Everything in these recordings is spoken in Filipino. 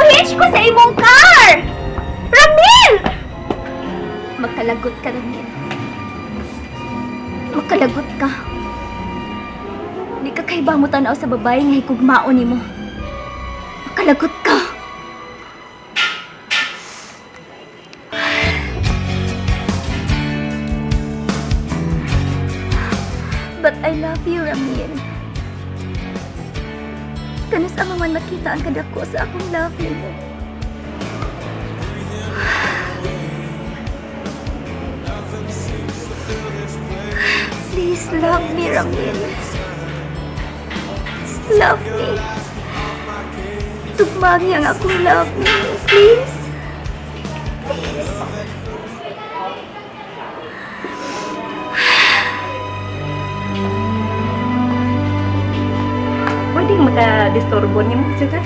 Gihitch ko sa imong car! Ramil! Magkalagot ka, Ramil. Magkalagot ka. Di ka kay mo tanaw sa babae nga higugmaon nimo. Magkalagot ka. But I love you, Ramil. Kanas ang man makita ang kadako sa akong love nimo. Please love me, Ramil. Love me. Tugmagi ang akong love me. Please. Please. Pwedeng maka-disturbo niyo mo, sir?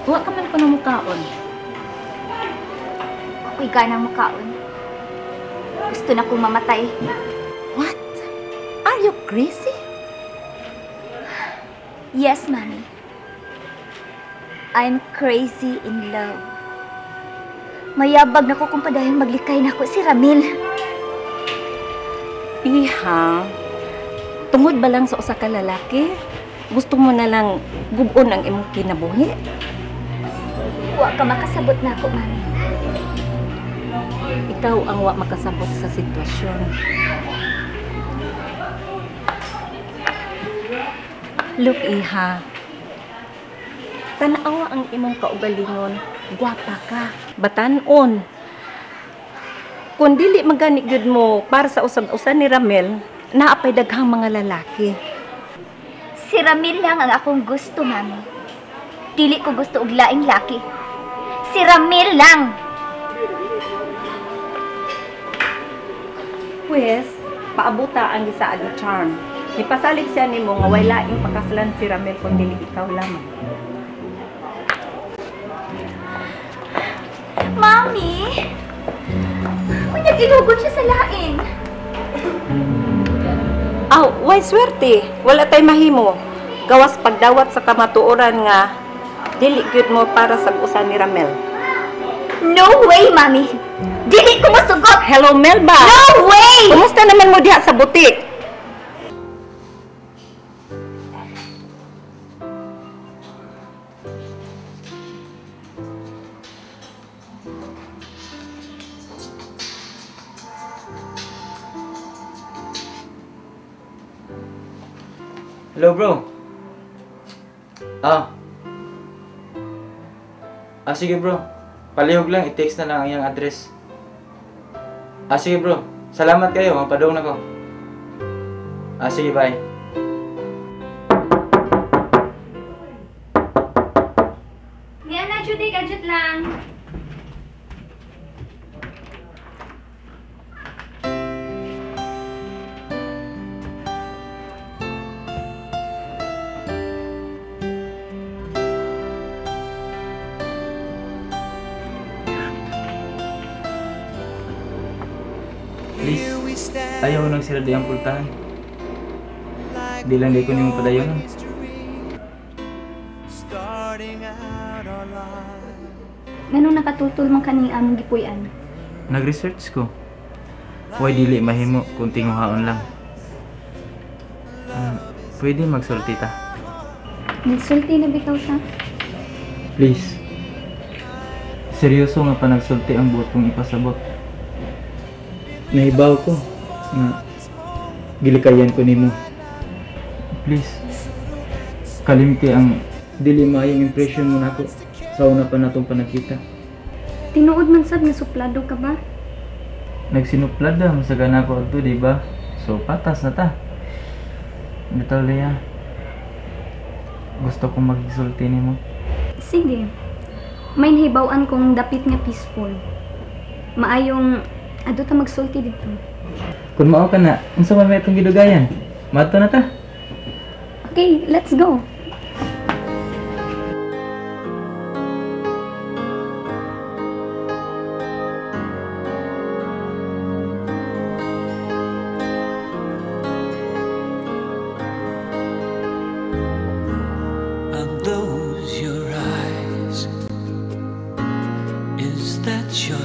Huwag ka man ko na mukaon. Ako'y ganang mukaon. Gusto na kong mamatay. What? Are you crazy? Yes, Mommy. I'm crazy in love. Mayabag na ko kung padayang maglikay na ako si Ramil. Iha, tungod ba lang sa usa ka lalaki? Gusto mo na lang gubon ang imong kinabuhi? Huwag ka makasabot na ako, Mommy. Ikaw ang wa makasabot sa sitwasyon. Look, Iha. Tanawa ang imong kaugalingon. Gwapa ka. Batanon. Kung dili magani gyud mo para sa usab-usa ni Ramel, naapay daghang mga lalaki. Si Ramil lang ang akong gusto, Mami. Dili ko gusto og laing laki. Si Ramil lang! Pwes, paabuta ang gisaad ni Charm. Ipasalig siya nimo nga way laing pakaslan si Ramel kung dili ikaw lamang. Mami! Unya ginugod siya sa lain. Aw, way swerte. Wala tay mahimo. Gawas pagdawat sa kamatuoran nga dili gyud mo para sa usa ni Ramel. No way, Mami! Dili ko masugot! Hello, Melba! No way! Kumusta naman mo diha sa butik? Hello, bro. Sige, bro. Palihog lang, i-text na lang ang iyang address. Sige, bro. Salamat kayo, mapadong na ko. Sige, bye. Yan na, Judy, gadget lang. Please, ayaw ko nagsira di ang pultahan. Di lang di ko niyong padayon. Ganun nakatutol man kaning among gipuy-an. Nag-research ko. Huwag dili mahimo kung tinguhaon lang. Pwede magsulti ta. Nagsulti na bitaw ta. Please. Seryoso nga pa nagsulti ang buot kong ipasabot. Nahibaw ko nga gilikayan ko nimo. Please. Kalimti ang dili maayong impression mo nako sa una pa natong panakita. Tinuod man sad nga suplado ka ba? Nagsinuplad na sa ganako adto, di ba? So patas na ta. Bitaw Leia. Gusto kong magsulti nimo. Sige. May nahibaw-an kong dapit nga peaceful. Maayong ado ta magsulti dito. Kung mao ka na, unsa man may itong gidugayan? Mato na ta. Okay, let's go.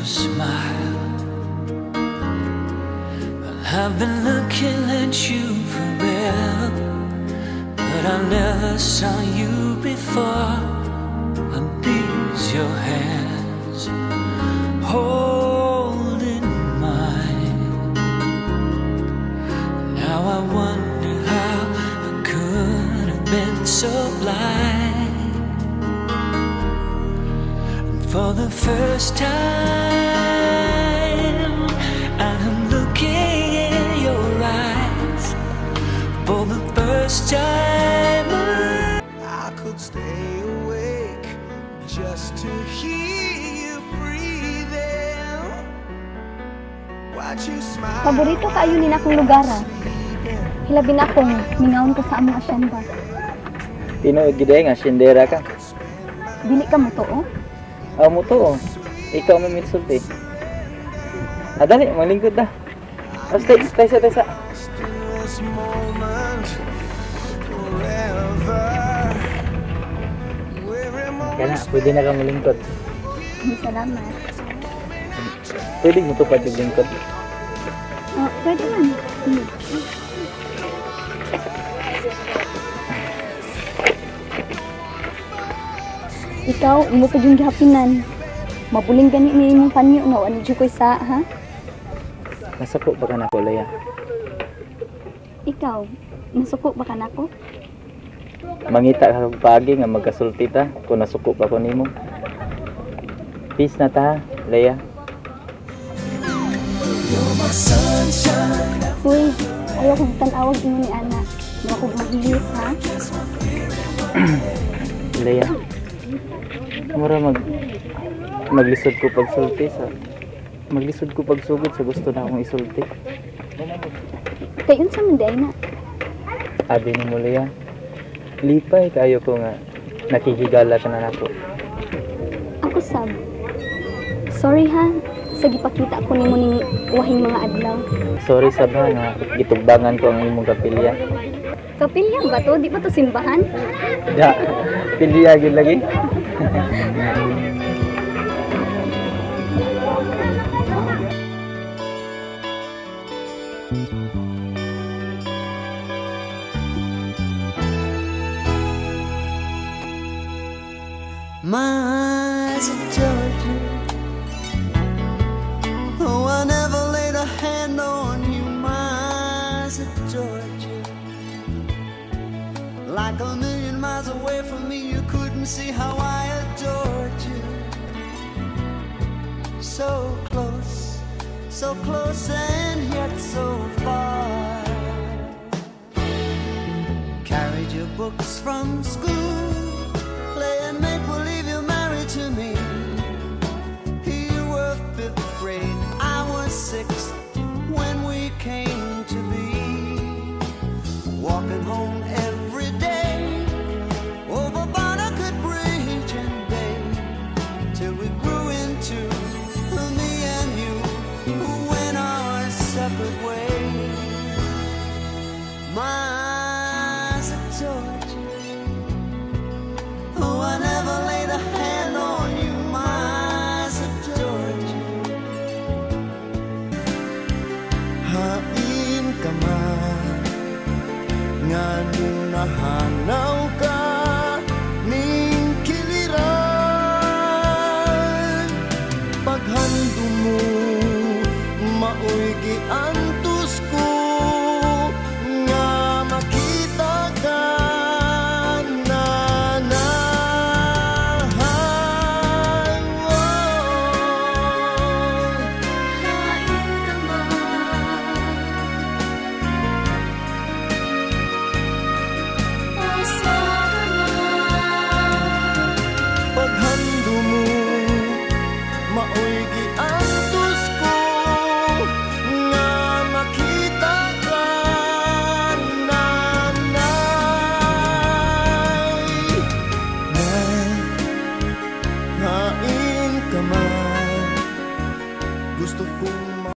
your smile. Well, I've been looking at you forever, but I never saw you before. And these your hands holding mine. Now I wonder how I could have been so blind. And for the first time, I'm looking in your eyes. For the first time, I could stay awake just to hear you breathing. Watch you smile. Paborito kaayo ni akong lugar. Hilabi na akong mingaon ka sa among asyenda. Tinuod gid nga sindera ka. Dili ka mo to, oh? Mo to. Ikaw may minsulti. Dali, manglingkod na. Stay sa. This moment forever. Kaya na, pwede na kang malingkod. Salamat. Pwede mo to pwede lingkod. Oh, pwede man. Ikaw, imo pa yung gihapinan. Mabuling gani ni imong panyo no ani jud koy sa, ha? Nasako ba ka na ko, Leia? Ikaw, nasuko ba ka nako? Mangita ka pagi nga magkasulti ta kung nasuko pa ko nimo. Peace na ta, Leia. Uy, ayaw kong tanawag imo ni Ana. Mga kong mahilis, ha? Leia. Mura maglisod ko pagsugod sa gusto na akong isulti. Kayon sa manday na. Abi ni mo, Leia. Lipay kayo ko nga nakikigala ka na nako. Ako sab. Sorry ha, sa gipakita ko nimo ning wahing mga adlaw. Sorry sabha nga gitugbangan ko ang imong kapilya. Kapilya ba to? Di ba to simbahan? Da, pilya gid lagi. My eyes of Georgia. Oh, I never laid a hand on you. My eyes of Georgia. Like a million miles away from me, you couldn't see how I adored you. So close and yet so far. Carried your books from school, playing make-believe you're married to me. You were 5th grade, I was 6th when we came to be. Walking home every day over Barnegat Bridge and Bay, till we grew into me and you, who went our separate ways. My eyes of Georgia. Oh, I never laid a hand on you, my eyes of Georgia. Hain ka man, nga nung nahanap